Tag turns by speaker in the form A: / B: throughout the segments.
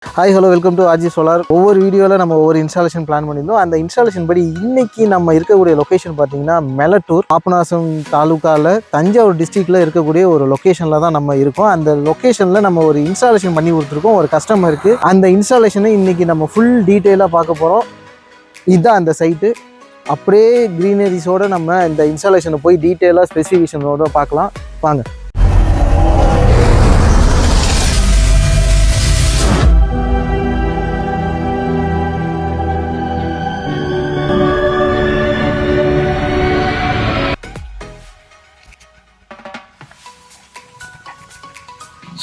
A: Hi hello welcome to RG solar. ஒவ்வொரு வீடியோவில் நம்ம ஒவ்வொரு இன்ஸ்டாலேஷன் பிளான் பண்ணியிருந்தோம். அந்த இன்ஸ்டாலேஷன் படி இன்னைக்கு நம்ம இருக்கக்கூடிய லொக்கேஷன் பார்த்தீங்கன்னா மெலட்டூர், பாபநாசம் தாலுக்காவில் தஞ்சாவூர் டிஸ்ட்ரிக்டில் இருக்கக்கூடிய ஒரு லொக்கேஷனில் தான் நம்ம இருக்கோம். அந்த லொக்கேஷனில் நம்ம ஒரு இன்ஸ்டாலேஷன் பண்ணி கொடுத்துருக்கோம் ஒரு கஸ்டமருக்கு. அந்த இன்ஸ்டாலேஷனை இன்னைக்கு நம்ம ஃபுல் டீட்டெயிலாக பார்க்க போகிறோம். இதுதான் அந்த சைட்டு. அப்படியே க்ரீனரிஸோடு நம்ம இந்த இன்ஸ்டாலேஷனை போய் டீட்டெயிலாக ஸ்பெசிஃபிகேஷனோட பார்க்கலாம் வாங்க.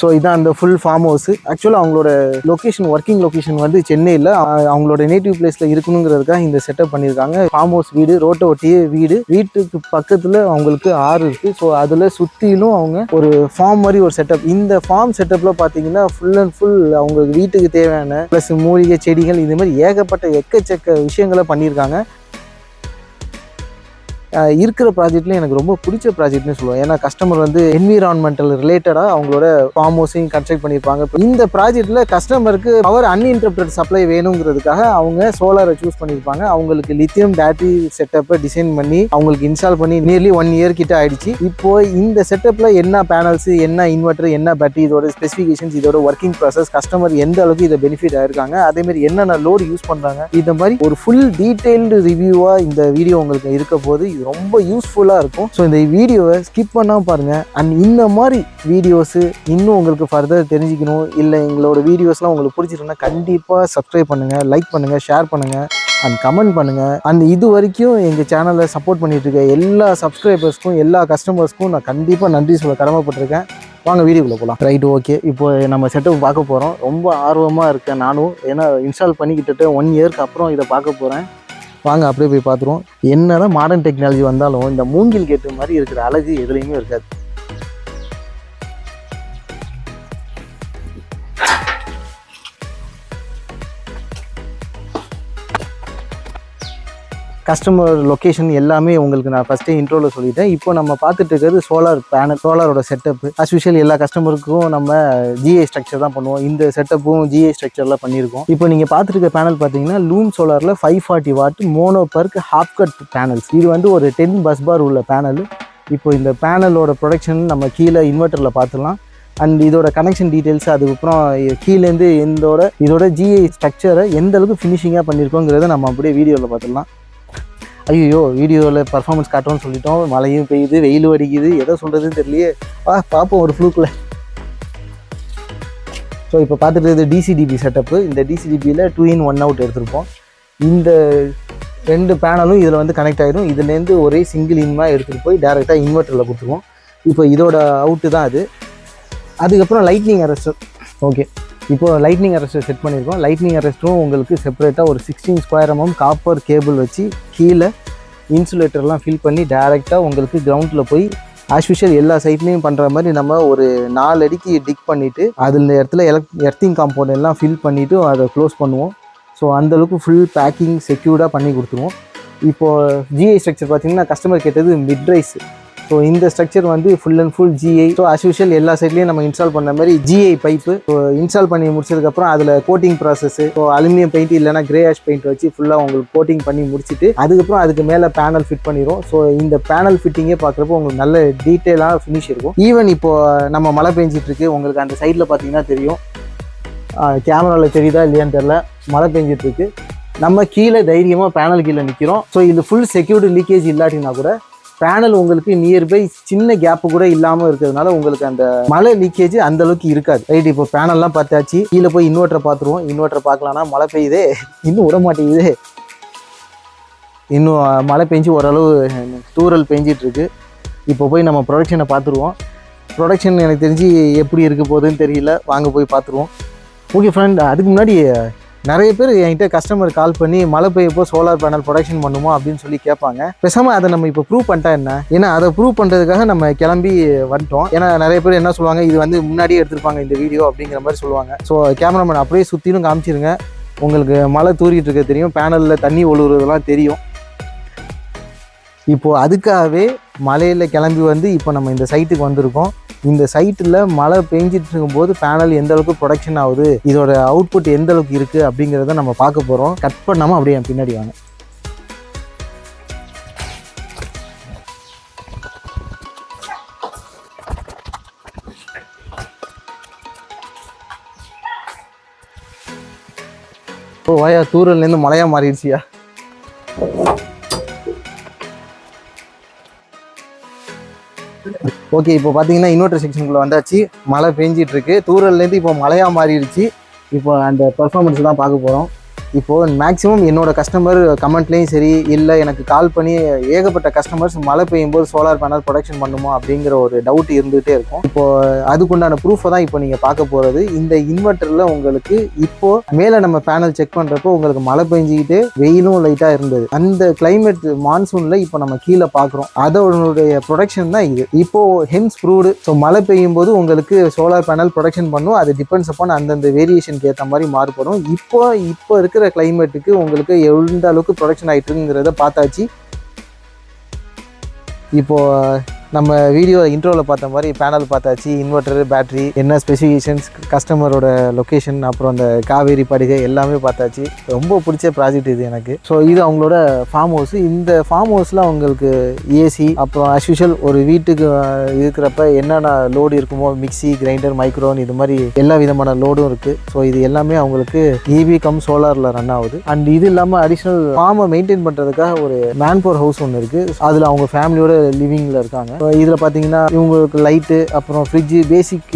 A: ஸோ இதான் அந்த ஃபுல் ஃபார்ம் ஹவுஸ். ஆக்சுவலாக அவங்களோட லொக்கேஷன், ஒர்க்கிங் லொக்கேஷன் வந்து சென்னையில், அவங்களோட நேட்டிவ் பிளேஸில் இருக்கணுங்கிறதுக்காக இந்த செட்டப் பண்ணியிருக்காங்க. ஃபார்ம் ஹவுஸ் வீடு, ரோட்டை ஒட்டிய வீடு, வீட்டுக்கு பக்கத்தில் அவங்களுக்கு ஆறு இருக்குது. ஸோ அதில் சுற்றிலும் அவங்க ஒரு ஃபார்ம் மாதிரி ஒரு செட்டப். இந்த ஃபார்ம் செட்டப்பில் பார்த்தீங்கன்னா ஃபுல் அண்ட் ஃபுல் அவங்க வீட்டுக்கு தேவையான ப்ளஸ் மூலிகை செடிகள், இது மாதிரி ஏகப்பட்ட எக்கச்சக்க விஷயங்களை பண்ணியிருக்காங்க. இருக்கிற ப்ராஜெக்ட்ல எனக்கு ரொம்ப பிடிச்ச ப்ராஜெக்ட்னு சொல்லுவேன். ஏன்னா கஸ்டமர் வந்து என்விரான்மெண்டல் ரிலேட்டடாக அவங்களோட ஃபார்ம் ஹவுஸையும் கன்ஸ்ட்ரக்ட் பண்ணியிருப்பாங்க. இந்த ப்ராஜெக்ட்டில் கஸ்டமருக்கு பவர் அன்இன்டரப்டட் சப்ளை வேணுங்கிறதுக்காக அவங்க சோலாரை சூஸ் பண்ணியிருப்பாங்க. அவங்களுக்கு லித்தியம் பேட்டரி செட்டப்பை டிசைன் பண்ணி அவங்களுக்கு இன்ஸ்டால் பண்ணி நியர்லி 1 year கிட்ட ஆயிடுச்சு. இப்போ இந்த செட்டப்பில் என்ன பேனல்ஸ், என்ன இன்வெர்டர், என்ன பேட்டரி, இதோட ஸ்பெசிஃபிகேஷன்ஸ், இதோட ஒர்க்கிங் ப்ராசஸ், கஸ்டமர் எந்த அளவுக்கு இதை பெனிஃபிட் ஆயிருக்காங்க, அதேமாதிரி என்னென்ன லோடு யூஸ் பண்ணுறாங்க, இந்த மாதிரி ஒரு ஃபுல் டீட்டெயில்டு ரிவ்யூவாக இந்த வீடியோ உங்களுக்கு இருக்க போது ரொம்ப யூஸ்ஃபுல்லாக இருக்கும். ஸோ இந்த வீடியோவை ஸ்கிப் பண்ணாமல் பாருங்கள். அண்ட் இந்த மாதிரி வீடியோஸு இன்னும் உங்களுக்கு ஃபர்தர் தெரிஞ்சுக்கணும், இல்லை எங்களோட வீடியோஸ்லாம் உங்களுக்கு பிடிச்சிருக்குன்னா கண்டிப்பாக சப்ஸ்கிரைப் பண்ணுங்கள், லைக் பண்ணுங்கள், ஷேர் பண்ணுங்கள் அண்ட் கமெண்ட் பண்ணுங்கள். அண்ட் இது வரைக்கும் எங்கள் சேனலை சப்போர்ட் பண்ணிட்டு இருக்க எல்லா சப்ஸ்கிரைபர்ஸ்க்கும், எல்லா கஸ்டமர்ஸ்க்கும் நான் கண்டிப்பாக நன்றி சொல்ல கடமைப்பட்டிருக்கேன். வாங்க வீடியோக்குள்ளே போகலாம். Right, okay. இப்போ நம்ம செட்டப் பார்க்க போகிறோம். ரொம்ப ஆர்வமாக இருக்கேன் நானும். ஏன்னா இன்ஸ்டால் பண்ணிக்கிட்டு 1 yearக்கு அப்புறம் இதை பார்க்க போகிறேன். வாங்க அப்படியே போய் பார்த்துருவோம். என்னதான் மாடர்ன் டெக்னாலஜி வந்தாலும் இந்த மூங்கில் கேட்டு மாதிரி இருக்கிற அழகு எதுலையுமே இருக்காது. கஸ்டமர் லொக்கேஷன் எல்லாமே உங்களுக்கு நான் ஃபஸ்ட்டே இன்ட்ரோவில் சொல்லிட்டேன். இப்போ நம்ம பார்த்துட்டு இருக்கிறது சோலார் பேனல், சோலாரோட செட்டப்பு. அஸ் யூஷுவல் எல்லா கஸ்டமருக்கும் நம்ம ஜிஐ ஸ்ட்ரக்சர் தான் பண்ணுவோம். இந்த செட்டப்பும் ஜிஐ ஸ்ட்ரக்சரில் பண்ணியிருக்கோம். இப்போ நீங்கள் பார்த்துட்டு இருக்க பேனல் பார்த்தீங்கன்னா லூம் சோலாரில் 540 watt mono perc half cut panels. இது வந்து ஒரு 10 bus bar உள்ள பேனல். இப்போ இந்த பேனலோட ப்ரொடக்ஷன் நம்ம கீழே இன்வெர்ட்டரில் பார்த்துலாம். அண்ட் இதோட கனெக்ஷன் டீட்டெயில்ஸ், அதுக்கப்புறம் கீழேருந்து இதோட ஜிஐ ஸ்ட்ரக்சரை எந்த அளவுக்கு ஃபினிஷிங்காக பண்ணியிருக்கோங்கிறத நம்ம அப்படியே வீடியோவில் பார்த்துடலாம். ஐயோ, வீடியோவில் பர்ஃபார்மன்ஸ் காட்டோன்னு சொல்லிட்டோம். மழையும் பெய்யுது, வெயிலும் அடிக்குது, எதை சொல்கிறதுன்னு தெரியலையே. பார்ப்போம் ஒரு ஃப்ளூக்கில். ஸோ இப்போ பார்த்துட்டு இது டிசிடிபி செட்டப்பு. இந்த டிசிடிபியில் 2 in 1 out எடுத்திருப்போம். இந்த 2 பேனலும் இதில் வந்து கனெக்ட் ஆகிடும். இதுலேருந்து ஒரே சிங்கிள் இன்மாக எடுத்துகிட்டு போய் டேரெக்டாக இன்வெர்ட்டரில் கொடுத்துருவோம். இப்போ இதோட அவுட்டு தான் அது. அதுக்கப்புறம் லைட்னிங் அரெஸ்டர். ஓகே, இப்போது லைட்னிங் அரெஸ்டர் செட் பண்ணியிருக்கோம். லைட்னிங் அரெஸ்டரும் உங்களுக்கு செப்பரேட்டாக ஒரு 16 square mm காப்பர் கேபிள் வச்சு கீழே இன்சுலேட்டர்லாம் ஃபில் பண்ணி டேரெக்டாக உங்களுக்கு கிரவுண்டில் போய் ஆஸ் யூஷுவல் எல்லா சைட்லேயும் பண்ணுற மாதிரி நம்ம ஒரு 4 அடிக்கு டிக் பண்ணிவிட்டு அதில் இடத்துல எர்த்திங் காம்பவுண்ட் எல்லாம் ஃபில் பண்ணிவிட்டு அதை க்ளோஸ் பண்ணுவோம். ஸோ அந்தளவுக்கு ஃபுல் பேக்கிங் செக்யூர்டாக பண்ணி கொடுத்துருவோம். இப்போது ஜிஐ ஸ்ட்ரக்சர் பார்த்திங்கன்னா கஸ்டமர் கேட்டது மிட் ரைஸ். ஸோ இந்த ஸ்ட்ரக்சர் வந்து full and full GI. So as usual எல்லா சைட்லேயும் நம்ம இன்ஸ்டால் பண்ண மாதிரி ஜிஐ பைப்பு. ஸோ இன்ஸ்டால் பண்ணி முடிச்சதுக்கப்புறம் அதில் coating process, so aluminium paint இல்லைனா கிரே ஆஷ் பெயிண்ட் வச்சு ஃபுல்லாக உங்களுக்கு கோட்டிங் பண்ணி முடிச்சுட்டு அதுக்கப்புறம் அதுக்கு மேலே பேனல் ஃபிட் பண்ணிடுவோம். ஸோ இந்த பேனல் ஃபிட்டிங்கே பார்க்குறப்போ உங்களுக்கு நல்ல டீட்டெயிலாக ஃபினிஷ் இருக்கும். ஈவன் இப்போது நம்ம மழை பெஞ்சிட்டு இருக்கு, உங்களுக்கு அந்த சைடில் பார்த்தீங்கன்னா தெரியும், கேமராவில் தெரியுதா இல்லையான்னு தெரில, மழை பெஞ்சிட்ருக்கு. நம்ம கீழே தைரியமாக பேனல் கீழே நிற்கிறோம். ஸோ இது ஃபுல் செக்யூர்டு லீக்கேஜ் இல்லாட்டினா கூட பேனல் உங்களுக்கு நியர்பை சின்ன கேப்பு கூட இல்லாமல் இருக்கிறதுனால உங்களுக்கு அந்த மழை லீக்கேஜ் அந்த அளவுக்கு இருக்காது. ரைட், இப்போ பேனல்லாம் பார்த்தாச்சு. கீழே போய் இன்வெர்ட்டரை பார்த்துருவோம். இன்வெர்ட்டரை பார்க்கலான்னா மழை பெய்யுதே, இன்னும் விட மாட்டேங்குது. இன்னும் மழை பெஞ்சு ஓரளவு தூரல் பெஞ்சிட்ருக்கு. இப்போ போய் நம்ம ப்ரொடக்ஷனை பார்த்துருவோம். ப்ரொடக்ஷன் எனக்கு தெரிஞ்சு எப்படி இருக்க போகுதுன்னு தெரியல. வாங்க போய் பார்த்துருவோம். ஓகே ஃப்ரெண்ட், அதுக்கு முன்னாடி நிறைய பேர் என்கிட்ட கஸ்டமர் கால் பண்ணி மழை பெய்யப்போ சோலார் பேனல் ப்ரொடக்ஷன் பண்ணுமோ அப்படின்னு சொல்லி கேட்பாங்க. பேசாமல் அதை நம்ம இப்போ ப்ரூவ் பண்ணிட்டா என்ன? ஏன்னா அதை ப்ரூவ் பண்ணுறதுக்காக நம்ம கிளம்பி வந்துட்டோம். ஏன்னா நிறைய பேர் என்ன சொல்லுவாங்க, இது வந்து முன்னாடியே எடுத்திருப்பாங்க இந்த வீடியோ அப்படிங்கிற மாதிரி சொல்லுவாங்க. ஸோ கேமராமேன் அப்படியே சுற்றிலும் காமிச்சிருங்க. உங்களுக்கு மழை தூரிட்டு இருக்க தெரியும், பேனலில் தண்ணி ஒழுகுறதுலாம் தெரியும். இப்போது அதுக்காகவே மலையில் கிளம்பி வந்து இப்போ நம்ம இந்த சைட்டுக்கு வந்திருக்கோம். இந்த சைட்டில் மழை பெஞ்சிட்டு இருக்கும்போது பேனல் எந்த அளவுக்கு ப்ரொடக்ஷன் ஆகுது, இதோட அவுட்புட் எந்த அளவுக்கு இருக்குது அப்படிங்கிறத நம்ம பார்க்க போகிறோம். கட் பண்ணாமல் அப்படியே என் பின்னாடி வாங்க. ஓ வாயா, தூரல்லேருந்து மழையாக மாறிடுச்சியா? ஓகே, இப்போ பார்த்தீங்கன்னா இன்வெர்டர் செக்ஷனுக்குள்ளே வந்தாச்சு. மழை பெஞ்சிட்டு இருக்கு. தூரல்லேருந்து இப்போ மழையாக மாறிடுச்சு. இப்போ அந்த பர்ஃபார்மன்ஸ் தான் பார்க்க போகிறோம். இப்போது மேக்ஸிமம் என்னோடய கஸ்டமர் கமெண்ட்லேயும் சரி, இல்லை எனக்கு கால் பண்ணி ஏகப்பட்ட கஸ்டமர்ஸ் மழை பெய்யும் போது சோலார் பேனல் ப்ரொடக்ஷன் பண்ணுமோ அப்படிங்கிற ஒரு டவுட் இருந்துகிட்டே இருக்கும். இப்போது அதுக்குண்டான ப்ரூஃபை தான் இப்போ நீங்கள் பார்க்க போகிறது. இந்த இன்வெர்ட்டரில் உங்களுக்கு இப்போது மேலே நம்ம பேனல் செக் பண்ணுறப்போ உங்களுக்கு மழை பெஞ்சிக்கிட்டு வெயிலும் லைட்டாக இருந்தது. அந்த கிளைமேட் மான்சூனில் இப்போ நம்ம கீழே பார்க்குறோம். அதோடைய ப்ரொடக்ஷன் தான் இது. இப்போது ஹென்ஸ் ப்ரூவ்டு. ஸோ மழை பெய்யும் போது உங்களுக்கு சோலார் பேனல் ப்ரொடக்ஷன் பண்ணும். அது டிபெண்ட்ஸ் அப்பான் அந்தந்த வேரியேஷனுக்கு ஏற்ற மாதிரி மாறுபடும். இப்போ இருக்கிற கிளைமேட்டுக்கு உங்களுக்கு எந்த அளவுக்கு ப்ரொடக்ஷன் ஆகிட்டு இருக்குங்கிறத பார்த்தாச்சு. இப்போ நம்ம வீடியோ இன்ட்ரோவில் பார்த்த மாதிரி பேனல் பார்த்தாச்சு, இன்வெர்டர், பேட்ரி, என்ன ஸ்பெசிஃபிகேஷன்ஸ், கஸ்டமரோட லொக்கேஷன், அப்புறம் அந்த காவேரி படுகை எல்லாமே பார்த்தாச்சு. ரொம்ப பிடிச்ச ப்ராஜெக்ட் இது எனக்கு. ஸோ இது அவங்களோட ஃபார்ம் ஹவுஸ். இந்த ஃபார்ம் ஹவுஸில் அவங்களுக்கு ஏசி, அப்புறம் அஸ்யூஷுவல் ஒரு வீட்டுக்கு இருக்கிறப்ப என்னென்ன லோடு இருக்குமோ, மிக்சி, கிரைண்டர், மைக்ரோன், இது மாதிரி எல்லா விதமான லோடும் இருக்குது. ஸோ இது எல்லாமே அவங்களுக்கு இவி கம் சோலாரில் ரன் ஆகுது. அண்ட் இது இல்லாமல் அடிஷ்னல் ஃபார்மை மெயின்டைன் பண்ணுறதுக்காக ஒரு மேன் பவர் ஹவுஸ் ஒன்று இருக்குது. அதில் அவங்க ஃபேமிலியோட லிவிங்கில் இருக்காங்க. இதில் பார்த்தீங்கன்னா இவங்களுக்கு லைட்டு, அப்புறம் ஃப்ரிட்ஜு, பேசிக்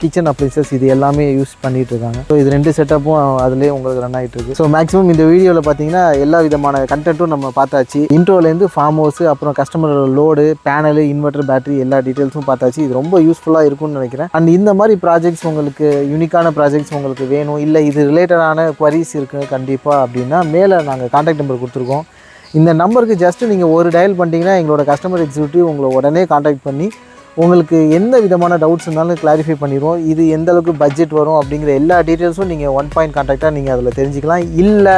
A: கிச்சன் அப்ளைன்சஸ் இது எல்லாமே யூஸ் பண்ணிட்டு இருக்காங்க. ஸோ இது 2 செட்டப்பும் அதிலே உங்களுக்கு ரன் ஆகிட்டு இருக்கு. ஸோ மேக்ஸிமம் இந்த வீடியோவில் பார்த்தீங்கன்னா எல்லா விதமான கண்டென்ட்டும் நம்ம பார்த்தாச்சு. இன்ட்ரோலேருந்து ஃபார்ம் ஹவுஸ், அப்புறம் கஸ்டமரோட லோடு, பேனல், இன்வெர்டர், பேட்டரி எல்லா டீட்டெயில்ஸும் பார்த்தாச்சு. இது ரொம்ப யூஸ்ஃபுல்லாக இருக்கும்னு நினைக்கிறேன். அண்ட் இந்த மாதிரி ப்ராஜெக்ட்ஸ் உங்களுக்கு யூனிக்கான ப்ராஜெக்ட்ஸ் உங்களுக்கு வேணும், இல்லை இது ரிலேட்டடான குவரிஸ் இருக்குது கண்டிப்பாக அப்படின்னா மேலே நாங்கள் கான்டாக்ட் நம்பர் கொடுத்துருக்கோம். இந்த நம்பருக்கு ஜஸ்ட்டு நீங்கள் ஒரு டயல் பண்ணிட்டீங்கன்னா எங்களோட கஸ்டமர் எக்ஸிக்யூட்டிவ் உங்களை உடனே காண்டாக்ட் பண்ணி உங்களுக்கு எந்த விதமான டவுட்ஸ் இருந்தாலும் கிளாரிஃபை பண்ணிடுவோம். இது எந்த அளவுக்கு பட்ஜெட் வரும் அப்படிங்கிற எல்லா டீட்டெயில்ஸும் நீங்கள் 1 பாயிண்ட் கான்டாக்டாக நீங்கள் அதில் தெரிஞ்சுக்கலாம். இல்லை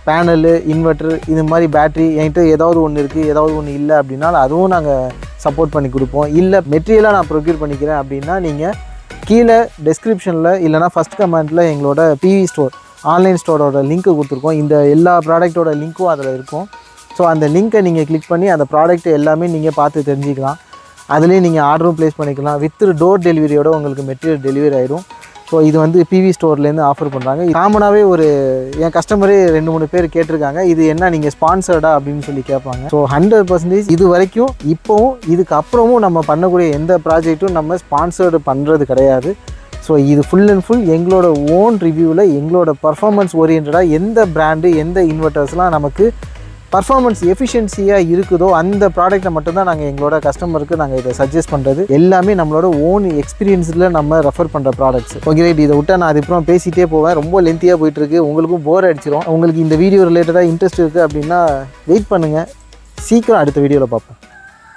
A: பேனலு, இன்வெர்ட்ரு, இது மாதிரி பேட்ரி என்கிட்ட ஏதாவது ஒன்று இருக்குது, ஏதாவது ஒன்று இல்லை அப்படின்னா அதுவும் நாங்கள் சப்போர்ட் பண்ணி கொடுப்போம். இல்லை மெட்டீரியலாக நான் ப்ரொக்யூர் பண்ணிக்கிறேன் அப்படின்னா நீங்கள் கீழே டெஸ்கிரிப்ஷனில் இல்லைனா ஃபஸ்ட் கமெண்ட்டில் எங்களோட பிவி ஸ்டோர் ஆன்லைன் ஸ்டோரோட லிங்க்கு கொடுத்துருக்கோம். இந்த எல்லா ப்ராடக்ட்டோட லிங்க்கும் அதில் இருக்கும். ஸோ அந்த லிங்க்கை நீங்கள் கிளிக் பண்ணி அந்த ப்ராடக்ட் எல்லாமே நீங்கள் பார்த்து தெரிஞ்சிக்கலாம். அதுலேயே நீங்கள் ஆர்டரும் ப்ளேஸ் பண்ணிக்கலாம். வித் டோர் டெலிவரியோட உங்களுக்கு மெட்டீரியல் டெலிவரி ஆகிடும். ஸோ இது வந்து பிவி ஸ்டோர்லேருந்து ஆஃபர் பண்ணுறாங்க. காமனாகவே என் கஸ்டமரே 2-3 பேர் கேட்டிருக்காங்க, இது என்ன நீங்கள் ஸ்பான்சர்டா அப்படின்னு சொல்லி கேட்பாங்க. ஸோ 100% இது வரைக்கும் இப்போவும் இதுக்கப்புறமும் நம்ம பண்ணக்கூடிய எந்த ப்ராஜெக்ட்டும் நம்ம ஸ்பான்சர்டு பண்ணுறது கிடையாது. ஸோ இது ஃபுல் அண்ட் ஃபுல் எங்களோட ஓன் ரிவ்யூவில் எங்களோட பர்ஃபார்மன்ஸ் ஓரியன்டாக எந்த பிராண்டு, எந்த இன்வெர்ட்டர்ஸ்லாம் நமக்கு பர்ஃபார்மன்ஸ் எஃபிஷியன்சியாக இருக்குதோ அந்த ப்ராடக்ட்டை மட்டும்தான் நாங்கள் எங்களோட கஸ்டமருக்கு நாங்கள் இதை சஜஸ்ட் பண்ணுறது. எல்லாமே நம்மளோட ஓன் எக்ஸ்பீரியன்ஸில் நம்ம ரெஃபர் பண்ணுற ப்ராடக்ட்ஸ். ஓகே ரைட், இதை விட்டால் நான் அதுக்கப்புறம் பேசிகிட்டே போவேன். ரொம்ப லென்த்தியாக போயிட்டுருக்கு, உங்களுக்கும் போர் அடிச்சிடும். உங்களுக்கு இந்த வீடியோ ரிலேட்டடாக இன்ட்ரெஸ்ட் இருக்குது அப்படின்னா வெயிட் பண்ணுங்கள், சீக்கிரம் அடுத்த வீடியோவில் பார்ப்போம்.